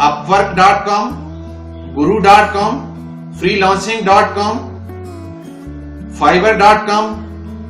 upwork.com, guru.com, freelancing.com, fiverr.com,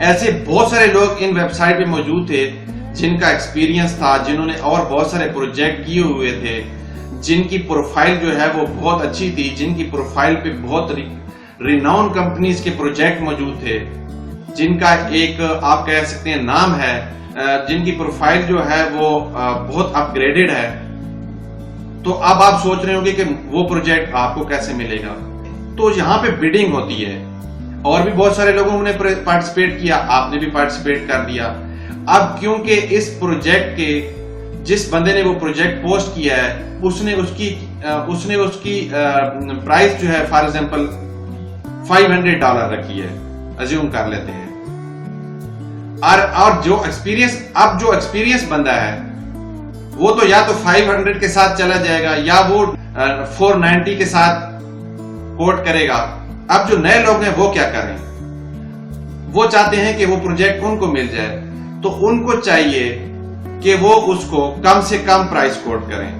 ایسے بہت سارے لوگ ان ویب سائٹ پہ موجود تھے جن کا ایکسپیرینس تھا، جنہوں نے اور بہت سارے پروجیکٹ کیے ہوئے تھے، جن کی پروفائل جو ہے وہ بہت اچھی تھی، جن کی پروفائل پہ بہت ریناؤن کمپنیز کے پروجیکٹ موجود تھے، جن کا ایک آپ کہہ سکتے ہیں نام ہے، جن کی پروفائل جو ہے وہ بہت اپ گریڈڈ ہے. تو اب آپ سوچ رہے ہوں گے کہ وہ پروجیکٹ آپ کو کیسے ملے گا. تو یہاں پہ بیڈنگ ہوتی ہے، اور بھی بہت سارے لوگوں نے پارٹیسپیٹ کیا، آپ نے بھی پارٹیسپیٹ کر دیا. اب کیونکہ اس پروجیکٹ کے جس بندے نے وہ پروجیکٹ پوسٹ کیا ہے اس نے اس کی پرائز جو ہے فار ایگزامپل $500 رکھی ہے، ازیوم کر لیتے ہیں. اور جو ایکسپیرینس بندہ ہے وہ تو یا تو 500 کے ساتھ چلا جائے گا یا وہ 490 کے ساتھ کوٹ کرے گا. اب جو نئے لوگ ہیں وہ کیا کریں؟ وہ چاہتے ہیں کہ وہ پروجیکٹ ان کو مل جائے، تو ان کو چاہیے کہ وہ اس کو کم سے کم پرائز کوٹ کریں،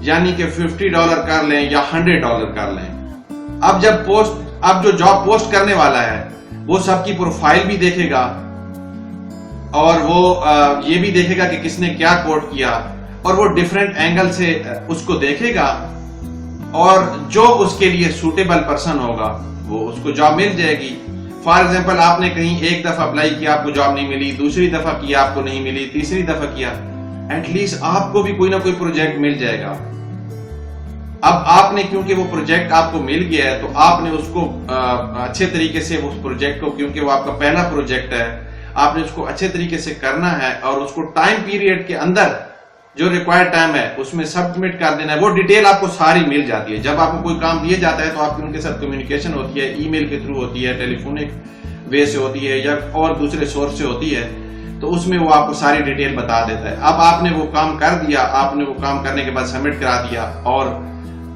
یعنی کہ $50 کر لیں یا $100 کر لیں. اب جو جاب پوسٹ کرنے والا ہے وہ سب کی پروفائل بھی دیکھے گا، اور وہ یہ بھی دیکھے گا کہ کس نے کیا کوٹ کیا، اور وہ ڈیفرنٹ اینگل سے اس کو دیکھے گا، اور جو اس کے لیے سوٹیبل پرسن ہوگا وہ اس کو جاب مل جائے گی. فار ایگزامپل آپ نے کہیں ایک دفعہ اپلائی کیا، آپ کو جاب نہیں ملی، دوسری دفعہ کیا آپ کو نہیں ملی، تیسری دفعہ کیا، ایٹ لیسٹ آپ کو بھی کوئی نہ کوئی پروجیکٹ مل جائے گا. اب آپ نے کیونکہ وہ پروجیکٹ آپ کو مل گیا ہے تو آپ نے اس کو اچھے طریقے سے اس پروجیکٹ کو، کیونکہ وہ آپ کا پہلا پروجیکٹ ہے، آپ نے اس کو اچھے طریقے سے کرنا ہے، اور اس کو ٹائم پیریڈ کے اندر جو ریکوائرڈ ٹائم ہے اس میں سبمٹ کر دینا ہے. وہ ڈیٹیل آپ کو ساری مل جاتی ہے. جب آپ کو کوئی کام دیا جاتا ہے تو آپ کی ان کے ساتھ کمیونیکیشن ہوتی ہے، ای میل کے تھرو ہوتی ہے، ٹیلی فونک وے سے ہوتی ہے، یا اور دوسرے سورس سے ہوتی ہے، تو اس میں وہ آپ کو ساری ڈیٹیل بتا دیتا ہے. اب آپ نے وہ کام کر دیا، آپ نے وہ کام کرنے کے بعد سبمٹ کرا دیا اور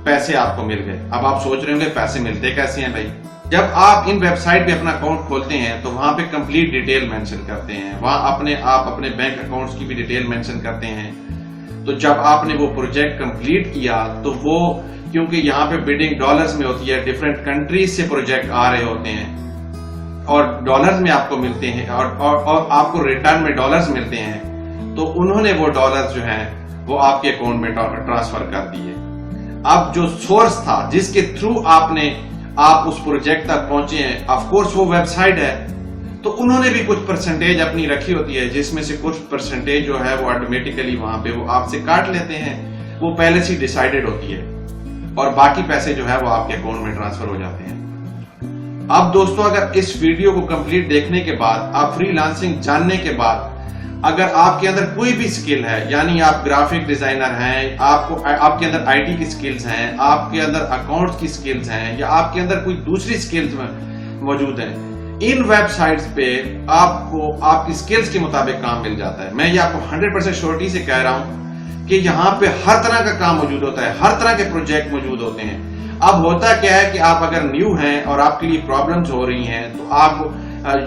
پیسے آپ کو مل گئے. اب آپ سوچ رہے ہوں گے پیسے ملتے کیسے ہیں بھائی؟ جب آپ ان ویب سائٹ پہ اپنا اکاؤنٹ کھولتے ہیں تو وہاں پہ کمپلیٹ ڈیٹیل مینشن کرتے ہیں، وہاں آپ اپنے بینک اکاؤنٹس کی بھی ڈیٹیل مینشن کرتے ہیں. تو جب آپ نے وہ پروجیکٹ کمپلیٹ کیا تو وہ کیونکہ یہاں پہ بیڈنگ ڈالرز میں ہوتی ہے، ڈیفرنٹ کنٹریز سے پروجیکٹ آ رہے ہوتے ہیں اور ڈالرز میں آپ کو ملتے ہیں، اور آپ کو ریٹرن میں ڈالرز ملتے ہیں، تو انہوں نے وہ ڈالرز جو ہیں وہ آپ کے اکاؤنٹ میں ٹرانسفر کر دیے. اب جو سورس تھا جس کے تھرو آپ اس پروجیکٹ تک پہنچے ہیں، آف کورس وہ ویب سائٹ ہے، تو انہوں نے بھی کچھ پرسنٹیج اپنی رکھی ہوتی ہے، جس میں سے کچھ پرسنٹیج جو ہے وہ آٹومیٹیکلی وہاں پہ وہ آپ سے کاٹ لیتے ہیں، وہ پہلے سے ڈیسائیڈڈ ہوتی ہے، اور باقی پیسے جو ہے وہ آپ کے اکاؤنٹ میں ٹرانسفر ہو جاتے ہیں. اب دوستو اگر اس ویڈیو کو کمپلیٹ دیکھنے کے بعد، آپ فری لانسنگ جاننے کے بعد، اگر آپ کے اندر کوئی بھی سکل ہے، یعنی آپ گرافک ڈیزائنر ہیں، آپ کے اندر آئی ٹی کی سکلز ہیں، آپ کے اندر اکاؤنٹس کی سکلز ہیں، یا آپ کے اندر کوئی دوسری سکلز موجود ہیں، ان ویب سائٹس پہ آپ کو آپ کی سکلز کے مطابق کام مل جاتا ہے. میں یہ آپ کو 100% شورٹی سے کہہ رہا ہوں کہ یہاں پہ ہر طرح کا کام موجود ہوتا ہے، ہر طرح کے پروجیکٹ موجود ہوتے ہیں. اب ہوتا کیا ہے کہ آپ اگر نیو ہیں اور آپ کے لیے پرابلمز ہو رہی ہیں تو آپ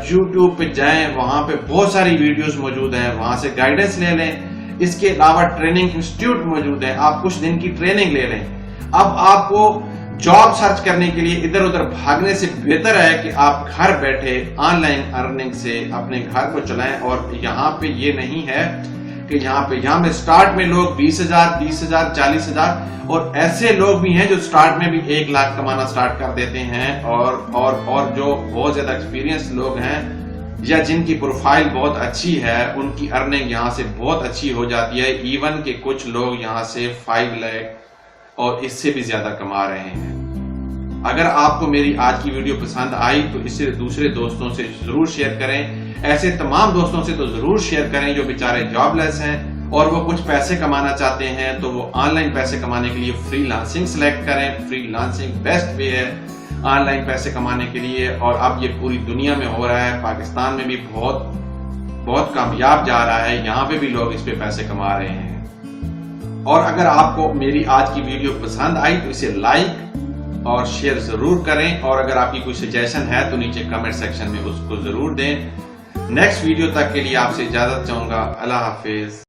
یوٹیوب پہ جائیں، وہاں پہ بہت ساری ویڈیوز موجود ہیں، وہاں سے گائیڈنس لے لیں. اس کے علاوہ ٹریننگ انسٹیٹیوٹ موجود ہیں، آپ کچھ دن کی ٹریننگ لے لیں. اب آپ کو جاب سرچ کرنے کے لیے ادھر ادھر بھاگنے سے بہتر ہے کہ آپ گھر بیٹھے آن لائن ارننگ سے اپنے گھر کو چلائیں. اور یہاں پہ یہ نہیں ہے کہ یہاں پہ سٹارٹ میں لوگ 20,000 30,000 40,000، اور ایسے لوگ بھی ہیں جو سٹارٹ میں بھی 1 لاکھ کمانا سٹارٹ کر دیتے ہیں، اور جو بہت زیادہ ایکسپیرینس لوگ ہیں یا جن کی پروفائل بہت اچھی ہے ان کی ارننگ یہاں سے بہت اچھی ہو جاتی ہے. ایون کہ کچھ لوگ یہاں سے 5 لاکھ اور اس سے بھی زیادہ کما رہے ہیں. اگر آپ کو میری آج کی ویڈیو پسند آئی تو اسے دوسرے دوستوں سے ضرور شیئر کریں. ایسے تمام دوستوں سے تو ضرور شیئر کریں جو بیچارے جاب لیس ہیں اور وہ کچھ پیسے کمانا چاہتے ہیں، تو وہ آن لائن پیسے کمانے کے لیے فری لانسنگ سلیکٹ کریں. فری لانسنگ بیسٹ وے ہے آن لائن پیسے کمانے کے لیے، اور اب یہ پوری دنیا میں ہو رہا ہے. پاکستان میں بھی بہت کامیاب جا رہا ہے، یہاں پہ بھی لوگ اس پہ پیسے کما رہے ہیں. اور اگر آپ کو میری آج کی ویڈیو پسند آئی تو اسے لائک اور شیئر ضرور کریں، اور اگر آپ کی کوئی سجیشن ہے تو نیچے کمنٹ سیکشن میں اس کو ضرور دیں. نیکسٹ ویڈیو تک کے لیے آپ سے اجازت چاہوں گا. اللہ حافظ.